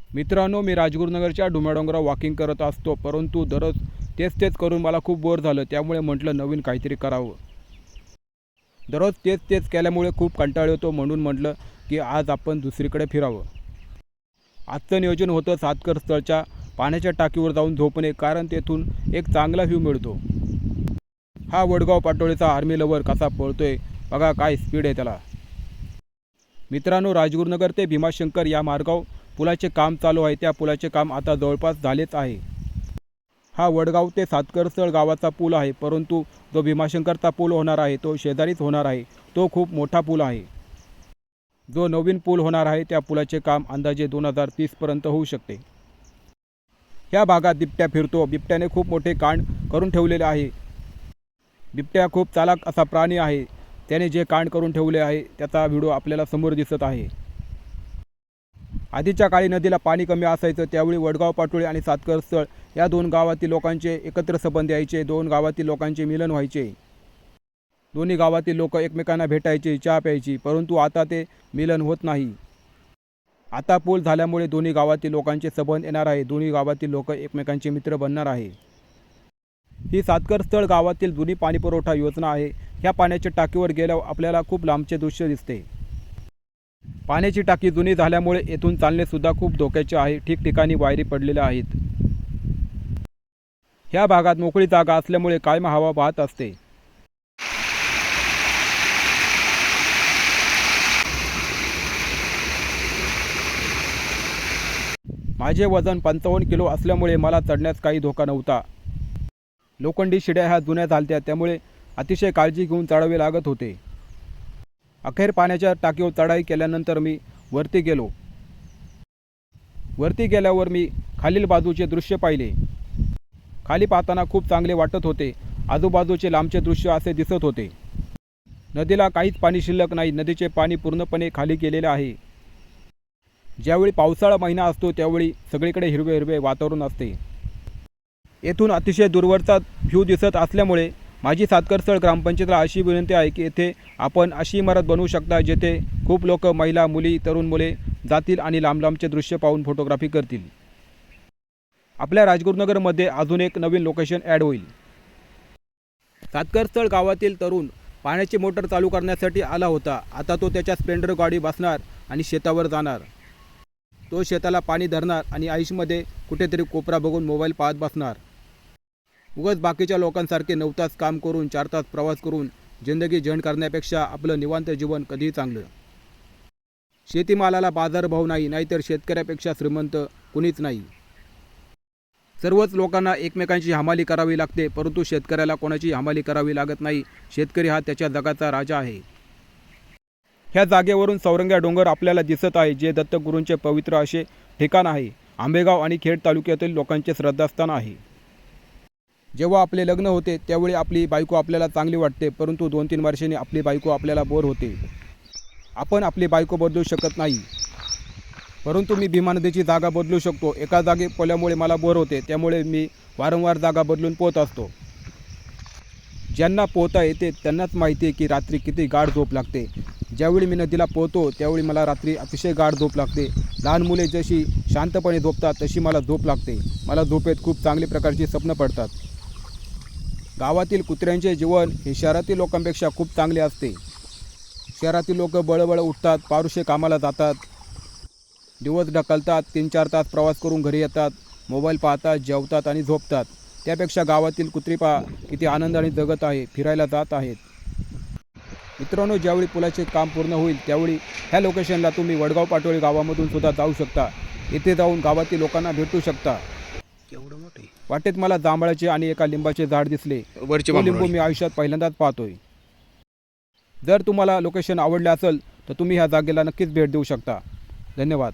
मित्रांनो, मी राजगुरुनगरच्या डोंगरावर वॉकिंग करत असतो, परंतु दररोज तेच करून मला खूप बोर झालं. त्यामुळे म्हटलं नवीन काहीतरी करावं. दररोज तेच केल्यामुळे खूप कंटाळा येतो, म्हणून म्हटलं की आज आपण दुसरीकडे फिरावं. आजचं नियोजन होतं सातकर स्थळच्या पाण्याच्या टाकीवर जाऊन झोपणे, कारण तेथून एक चांगला व्ह्यू मिळतो. हा वडगाव पाटोळीचा आर्मी लवर कसा पळतोय बघा, काय स्पीड आहे त्याला. मित्रांनो, राजगुरुनगर ते भीमाशंकर या मार्गावर पुलाचे काम चालू आहे. त्या पुलाचे काम आता जवळपास झालेच आहे. हा वडगाव ते सातकरस्थळ गावाचा पूल आहे, परंतु जो भीमाशंकरचा पूल होणार आहे तो शेजारीच होणार आहे. तो खूप मोठा पूल आहे. जो नवीन पूल होणार आहे त्या पुलाचे काम अंदाजे 2030 पर्यंत होऊ शकते. ह्या भागात बिबट्या फिरतो. बिबट्याने खूप मोठे कांड करून ठेवलेले आहे. बिबट्या खूप चालाक असा प्राणी आहे. त्याने जे कांड करून ठेवले आहे त्याचा व्हिडिओ आपल्याला समोर दिसत आहे. आधीच्या काळी नदीला पाणी कमी असायचं, त्यावेळी वडगाव पाटोळी आणि सातकरस्थळ या दोन गावातील लोकांचे एकत्र संबंध यायचे. दोन गावातील लोकांचे मिलन व्हायचे. दोन्ही गावातील लोक एकमेकांना भेटायचे, चहा प्यायची, परंतु आता ते मिलन होत नाही. आता पूल झाल्यामुळे दोन्ही गावातील लोकांचे संबंध येणार आहे. दोन्ही गावातील लोक एकमेकांचे मित्र बनणार आहे. ही सातकरस्थळ गावातील जुनी पाणीपुरवठा योजना आहे. ह्या पाण्याच्या टाकीवर गेल्यावर आपल्याला खूप लांबचे दृश्य दिसते. पाण्याची टाकी जुनी झाल्यामुळे येथून चालणे सुद्धा खूप धोक्याचे आहे. ठिकठिकाणी वायरी पडलेल्या आहेत. ह्या भागात मोकळी जागा असल्यामुळे कायम हवा वाहत असते. माझे वजन 55 किलो असल्यामुळे मला चढण्यास काही धोका नव्हता. लोखंडी शिड्या ह्या जुन्या झालत्या, त्यामुळे अतिशय काळजी घेऊन चढावे लागत होते. अखेर पाण्याच्या टाकीवर चढाई केल्यानंतर मी वरती गेलो. वरती गेल्यावर मी खालील बाजूचे दृश्य पाहिले. खाली पाहताना खूप चांगले वाटत होते. आजूबाजूचे लांबचे दृश्य असे दिसत होते. नदीला काहीच पाणी शिल्लक नाही. नदीचे पाणी पूर्णपणे खाली गेलेले आहे. ज्यावेळी पावसाळा महिना असतो त्यावेळी सगळीकडे हिरवे वातावरण असते. येथून अतिशय दूरवरचा व्ह्यू दिसत असल्यामुळे माझी सातकरस्थळ ग्रामपंचायतीला अशी विनंती आहे की येथे आपण अशी इमारत बनवू शकता जेथे खूप लोक, महिला, मुली, तरुण मुले जातील आणि लांबचे दृश्य पाहून फोटोग्राफी करतील. आपल्या राजगुरुनगरमध्ये अजून एक नवीन लोकेशन ॲड होईल. सातकरस्थळ गावातील तरुण पाण्याची मोटर चालू करण्यासाठी आला होता. आता तो त्याच्या स्प्लेंडर गाडी बसणार आणि शेतावर जाणार. तो शेताला पाणी धरणार आणि आयुष्यामध्ये कुठेतरी कोपरा बघून मोबाईल पाहत बसणार. उगाच बाकीच्या लोकांसारखे 9 तास काम करून 4 तास प्रवास करून जिंदगी झंड करण्यापेक्षा आपलं निवांत जीवन कधीही चांगलं. शेतीमालाला बाजारभाव नाही, नाहीतर शेतकऱ्यापेक्षा श्रीमंत कुणीच नाही. सर्वच लोकांना एकमेकांची हमाली करावी लागते, परंतु शेतकऱ्याला कोणाची हमाली करावी लागत नाही. शेतकरी हा त्याच्या जगाचा राजा आहे. ह्या जागेवरून सौरंग्या डोंगर आपल्याला दिसत आहे, जे दत्तगुरूंचे पवित्र असे ठिकाण आहे. आंबेगाव आणि खेड तालुक्यातील लोकांचे श्रद्धास्थान आहे. जेव्हा आपले लग्न होते त्यावेळी आपली बायको आपल्याला चांगली वाटते, परंतु 2-3 वर्षांनी आपली बायको आपल्याला बोर होते. आपण आपली बायको बदलू शकत नाही, परंतु मी भीमा नदीची जागा बदलू शकतो. एका जागी पोल्यामुळे मला बोर होते, त्यामुळे मी वारंवार जागा बदलून पोहत असतो. ज्यांना पोहता येते त्यांनाच माहिती आहे की रात्री किती गाढ झोप लागते. ज्यावेळी मी नदीला पोहतो त्यावेळी मला रात्री अतिशय गाढ झोप लागते. लहान मुले जशी शांतपणे झोपतात तशी मला झोप लागते. मला झोपेत खूप चांगली प्रकारची स्वप्न पडतात. गावातील कुत्र्यांचे जीवन हे शहरातील लोकांपेक्षा खूप चांगले असते. शहरातील लोक बळबळ उठतात, पारुशे कामाला जातात, दिवस ढकलतात, 3-4 तास प्रवास करून घरी येतात, मोबाईल पाहतात, जेवतात आणि झोपतात. त्यापेक्षा गावातील कुत्री पहा किती आनंदाने जगत आहे, फिरायला जात आहेत. मित्रांनो, ज्यावेळी पुलाचे काम पूर्ण होईल त्यावेळी ह्या लोकेशनला तुम्ही वडगाव पाटोळी गावामधून सुद्धा जाऊ शकता. इथे जाऊन गावातील लोकांना भेटू शकता. एवढं मोठे वाटेत मला जांभळाचे आणि एका लिंबाचे झाड दिसले. तो लिंबू मी आयुष्यात पहिल्यांदाच पाहतोय. जर तुम्हाला लोकेशन आवडले असेल तर तुम्ही ह्या जागेला नक्कीच भेट देऊ शकता. धन्यवाद.